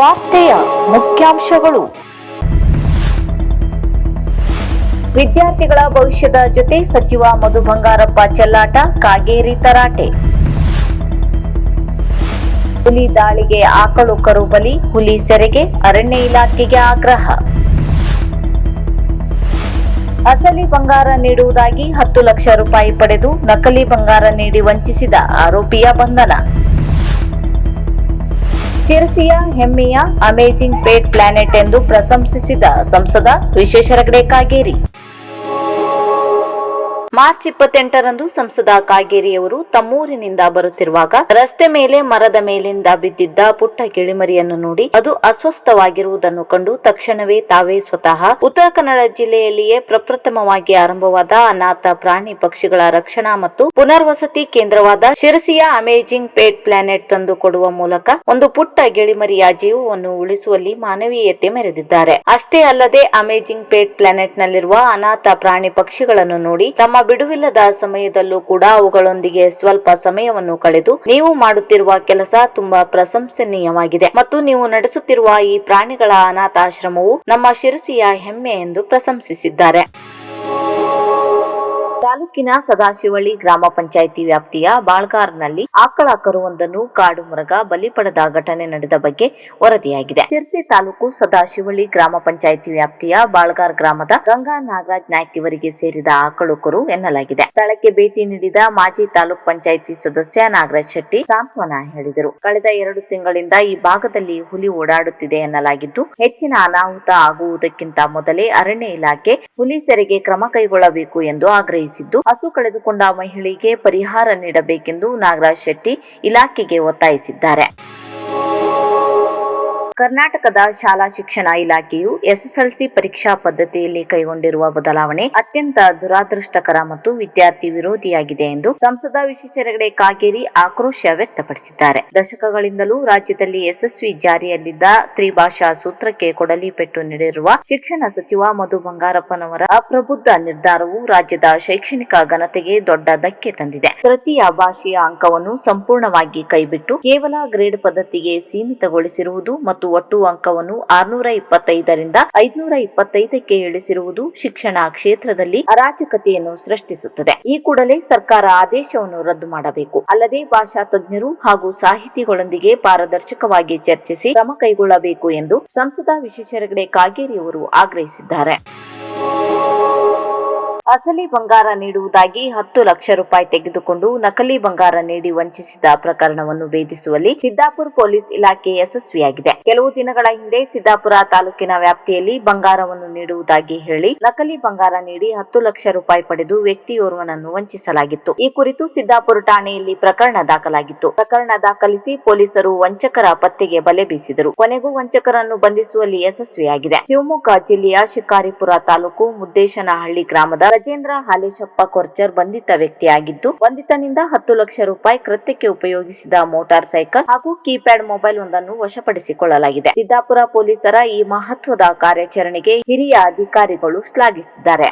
ವಾರ್ತೆಯ ಮುಖ್ಯಾಂಶಗಳು. ವಿದ್ಯಾರ್ಥಿಗಳ ಭವಿಷ್ಯದ ಜೊತೆ ಸಚಿವ ಮಧು ಬಂಗಾರಪ್ಪ ಚೆಲ್ಲಾಟ, ಕಾಗೇರಿ ತರಾಟೆ. ಹುಲಿ ದಾಳಿಗೆ ಆಕಳು ಕರು ಬಲಿ, ಹುಲಿ ಸೆರೆಗೆ ಅರಣ್ಯ ಇಲಾಖೆಗೆ ಆಗ್ರಹ. ಅಸಲಿ ಬಂಗಾರ ನೀಡುವುದಾಗಿ 10 ಲಕ್ಷ ರೂಪಾಯಿ ಪಡೆದು ನಕಲಿ ಬಂಗಾರ ನೀಡಿ ವಂಚಿಸಿದ ಆರೋಪಿಯ ಬಂಧನ. ಶಿರಸಿಯ ಹೆಮ್ಮೆಯ ಅಮೇಜಿಂಗ್ ಪೇಟ್ ಪ್ಲಾನೆಟ್ ಎಂದು ಪ್ರಶಂಸಿಸಿದ ಸಂಸದ ವಿಶ್ವೇಶ್ವರ ಹೆಗಡೆ ಕಾಗೇರಿ. ಮಾರ್ಚ್ 28ರಂದು ಸಂಸದ ಕಾಗೇರಿಯವರು ತಮ್ಮೂರಿನಿಂದ ಬರುತ್ತಿರುವಾಗ ರಸ್ತೆ ಮೇಲೆ ಮರದ ಮೇಲಿಂದ ಬಿದ್ದಿದ್ದ ಪುಟ್ಟ ಗಿಳಿಮರಿಯನ್ನು ನೋಡಿ ಅದು ಅಸ್ವಸ್ಥವಾಗಿರುವುದನ್ನು ಕಂಡು ತಕ್ಷಣವೇ ತಾವೇ ಸ್ವತಃ ಉತ್ತರ ಕನ್ನಡ ಜಿಲ್ಲೆಯಲ್ಲಿಯೇ ಪ್ರಪ್ರಥಮವಾಗಿ ಆರಂಭವಾದ ಅನಾಥ ಪ್ರಾಣಿ ಪಕ್ಷಿಗಳ ರಕ್ಷಣಾ ಮತ್ತು ಪುನರ್ವಸತಿ ಕೇಂದ್ರವಾದ ಶಿರಸಿಯ ಅಮೇಜಿಂಗ್ ಪೇಟ್ ಪ್ಲಾನೆಟ್ ತಂದು ಕೊಡುವ ಮೂಲಕ ಒಂದು ಪುಟ್ಟ ಗಿಳಿಮರಿಯ ಜೀವವನ್ನು ಉಳಿಸುವಲ್ಲಿ ಮಾನವೀಯತೆ ಮೆರೆದಿದ್ದಾರೆ. ಅಷ್ಟೇ ಅಲ್ಲದೆ ಅಮೇಜಿಂಗ್ ಪೇಟ್ ಪ್ಲಾನೆಟ್ ನಲ್ಲಿರುವ ಅನಾಥ ಪ್ರಾಣಿ ಪಕ್ಷಿಗಳನ್ನು ನೋಡಿ ತಮ್ಮ ಬಿಡುವಿಲ್ಲದ ಸಮಯದಲ್ಲೂ ಕೂಡ ಅವುಗಳೊಂದಿಗೆ ಸ್ವಲ್ಪ ಸಮಯವನ್ನು ಕಳೆದು ನೀವು ಮಾಡುತ್ತಿರುವ ಕೆಲಸ ತುಂಬಾ ಪ್ರಶಂಸನೀಯವಾಗಿದೆ ಮತ್ತು ನೀವು ನಡೆಸುತ್ತಿರುವ ಈ ಪ್ರಾಣಿಗಳ ಅನಾಥಾಶ್ರಮವು ನಮ್ಮ ಶಿರಸಿಯ ಹೆಮ್ಮೆ ಎಂದು ಪ್ರಶಂಸಿಸಿದ್ದಾರೆ. ತಾಲೂಕಿನ ಸದಾಶಿವಳ್ಳಿ ಗ್ರಾಮ ಪಂಚಾಯಿತಿ ವ್ಯಾಪ್ತಿಯ ಬಾಳ್ಗಾರ್ನಲ್ಲಿ ಆಕಳ ಕರುವೊಂದನ್ನು ಕಾಡು ಮೃಗ ಬಲಿ ಪಡೆದ ಘಟನೆ ನಡೆದ ಬಗ್ಗೆ ವರದಿಯಾಗಿದೆ. ಶಿರಸಿ ತಾಲೂಕು ಸದಾಶಿವಳ್ಳಿ ಗ್ರಾಮ ಪಂಚಾಯಿತಿ ವ್ಯಾಪ್ತಿಯ ಬಾಳ್ಗಾರ್ ಗ್ರಾಮದ ಗಂಗಾ ನಾಗರಾಜ್ ನಾಯ್ಕ್ ಇವರಿಗೆ ಸೇರಿದ ಆಕಳು ಕರು ಎನ್ನಲಾಗಿದೆ. ಸ್ಥಳಕ್ಕೆ ಭೇಟಿ ನೀಡಿದ ಮಾಜಿ ತಾಲೂಕ್ ಪಂಚಾಯಿತಿ ಸದಸ್ಯ ನಾಗರಾಜ್ ಶೆಟ್ಟಿ ಸಾಂತ್ವನ ಹೇಳಿದರು. ಕಳೆದ 2 ತಿಂಗಳಿಂದ ಈ ಭಾಗದಲ್ಲಿ ಹುಲಿ ಓಡಾಡುತ್ತಿದೆ ಎನ್ನಲಾಗಿದ್ದು, ಹೆಚ್ಚಿನ ಅನಾಹುತ ಆಗುವುದಕ್ಕಿಂತ ಮೊದಲೇ ಅರಣ್ಯ ಇಲಾಖೆ ಹುಲಿ ಸೆರೆಗೆ ಕ್ರಮ ಕೈಗೊಳ್ಳಬೇಕು ಎಂದು ಆಗ್ರಹಿಸಿದರು. ಹಸು ಕಳೆದುಕೊಂಡ ಮಹಿಳೆಗೆ ಪರಿಹಾರ ನೀಡಬೇಕೆಂದು ನಾಗರಾಜ್ ಶೆಟ್ಟಿ ಇಲಾಖೆಗೆ ಒತ್ತಾಯಿಸಿದ್ದಾರೆ. ಕರ್ನಾಟಕದ ಶಾಲಾ ಶಿಕ್ಷಣ ಇಲಾಖೆಯು ಎಸ್ಎಸ್ಎಲ್ಸಿ ಪರೀಕ್ಷಾ ಪದ್ಧತಿಯಲ್ಲಿ ಕೈಗೊಂಡಿರುವ ಬದಲಾವಣೆ ಅತ್ಯಂತ ದುರಾದೃಷ್ಟಕರ ಮತ್ತು ವಿದ್ಯಾರ್ಥಿ ವಿರೋಧಿಯಾಗಿದೆ ಎಂದು ಸಂಸದ ವಿಶ್ವೇಶ್ವರ ಹೆಗಡೆ ಕಾಗೇರಿ ಆಕ್ರೋಶ ವ್ಯಕ್ತಪಡಿಸಿದ್ದಾರೆ. ದಶಕಗಳಿಂದಲೂ ರಾಜ್ಯದಲ್ಲಿ ಯಶಸ್ವಿ ಜಾರಿಯಲ್ಲಿದ್ದ ತ್ರಿಭಾಷಾ ಸೂತ್ರಕ್ಕೆ ಕೊಡಲಿ ಪೆಟ್ಟು ನೀಡಿರುವ ಶಿಕ್ಷಣ ಸಚಿವ ಮಧು ಬಂಗಾರಪ್ಪನವರ ಅಪ್ರಬುದ್ಧ ನಿರ್ಧಾರವು ರಾಜ್ಯದ ಶೈಕ್ಷಣಿಕ ಘನತೆಗೆ ದೊಡ್ಡ ಧಕ್ಕೆ ತಂದಿದೆ. ತೃತೀಯ ಭಾಷೆಯ ಅಂಕವನ್ನು ಸಂಪೂರ್ಣವಾಗಿ ಕೈಬಿಟ್ಟು ಕೇವಲ ಗ್ರೇಡ್ ಪದ್ಧತಿಗೆ ಸೀಮಿತಗೊಳಿಸಿರುವುದು ಮತ್ತು ಒಟ್ಟು ಅಂಕವನ್ನು 625ರಿಂದ 525ಕ್ಕೆ ಇಳಿಸಿರುವುದು ಶಿಕ್ಷಣ ಕ್ಷೇತ್ರದಲ್ಲಿ ಅರಾಜಕತೆಯನ್ನು ಸೃಷ್ಟಿಸುತ್ತದೆ. ಈ ಕೂಡಲೇ ಸರ್ಕಾರ ಆದೇಶವನ್ನು ರದ್ದು ಮಾಡಬೇಕು. ಅಲ್ಲದೆ ಭಾಷಾ ತಜ್ಞರು ಹಾಗೂ ಸಾಹಿತಿಗಳೊಂದಿಗೆ ಪಾರದರ್ಶಕವಾಗಿ ಚರ್ಚಿಸಿ ಕ್ರಮ ಕೈಗೊಳ್ಳಬೇಕು ಎಂದು ಸಂಸದ ವಿಶ್ವೇಶ್ವರ ಹೆಗಡೆ ಕಾಗೇರಿಯವರು ಆಗ್ರಹಿಸಿದ್ದಾರೆ. ಅಸಲಿ ಬಂಗಾರ ನೀಡುವುದಾಗಿ 10 ಲಕ್ಷ ರೂಪಾಯಿ ತೆಗೆದುಕೊಂಡು ನಕಲಿ ಬಂಗಾರ ನೀಡಿ ವಂಚಿಸಿದ ಪ್ರಕರಣವನ್ನು ಭೇದಿಸುವಲ್ಲಿ ಸಿದ್ದಾಪುರ ಪೊಲೀಸ್ ಇಲಾಖೆ ಯಶಸ್ವಿಯಾಗಿದೆ. ಕೆಲವು ದಿನಗಳ ಹಿಂದೆ ಸಿದ್ದಾಪುರ ತಾಲೂಕಿನ ವ್ಯಾಪ್ತಿಯಲ್ಲಿ ಬಂಗಾರವನ್ನು ನೀಡುವುದಾಗಿ ಹೇಳಿ ನಕಲಿ ಬಂಗಾರ ನೀಡಿ 10 ಲಕ್ಷ ರೂಪಾಯಿ ಪಡೆದು ವ್ಯಕ್ತಿಯೋರ್ವನನ್ನು ವಂಚಿಸಲಾಗಿತ್ತು. ಈ ಕುರಿತು ಸಿದ್ದಾಪುರ ಠಾಣೆಯಲ್ಲಿ ಪ್ರಕರಣ ದಾಖಲಾಗಿತ್ತು. ಪ್ರಕರಣ ದಾಖಲಿಸಿ ಪೊಲೀಸರು ವಂಚಕರ ಪತ್ತೆಗೆ ಬಲೆ ಬೀಸಿದರು. ಕೊನೆಗೂ ವಂಚಕರನ್ನು ಬಂಧಿಸುವಲ್ಲಿ ಯಶಸ್ವಿಯಾಗಿದೆ. ಶಿವಮೊಗ್ಗ ಜಿಲ್ಲೆಯ ಶಿಕಾರಿಪುರ ತಾಲೂಕು ಮುದ್ದೇಶನಹಳ್ಳಿ ಗ್ರಾಮದ ರಾಜೇಂದ್ರ ಹಾಲೇಶಪ್ಪ ಕೊರ್ಚರ್ ಬಂಧಿತ ವ್ಯಕ್ತಿಯಾಗಿದ್ದು, ಬಂಧಿತನಿಂದ 10 ಲಕ್ಷ ರೂಪಾಯಿ ಕೃತ್ಯಕ್ಕೆ ಉಪಯೋಗಿಸಿದ ಮೋಟಾರ್ ಸೈಕಲ್ ಹಾಗೂ ಕೀಪ್ಯಾಡ್ ಮೊಬೈಲ್ ಒಂದನ್ನು ವಶಪಡಿಸಿಕೊಳ್ಳಲಾಗಿದೆ. ಸಿದ್ದಾಪುರ ಪೊಲೀಸರ ಈ ಮಹತ್ವದ ಕಾರ್ಯಾಚರಣೆಗೆ ಹಿರಿಯ ಅಧಿಕಾರಿಗಳು ಶ್ಲಾಘಿಸಿದ್ದಾರೆ.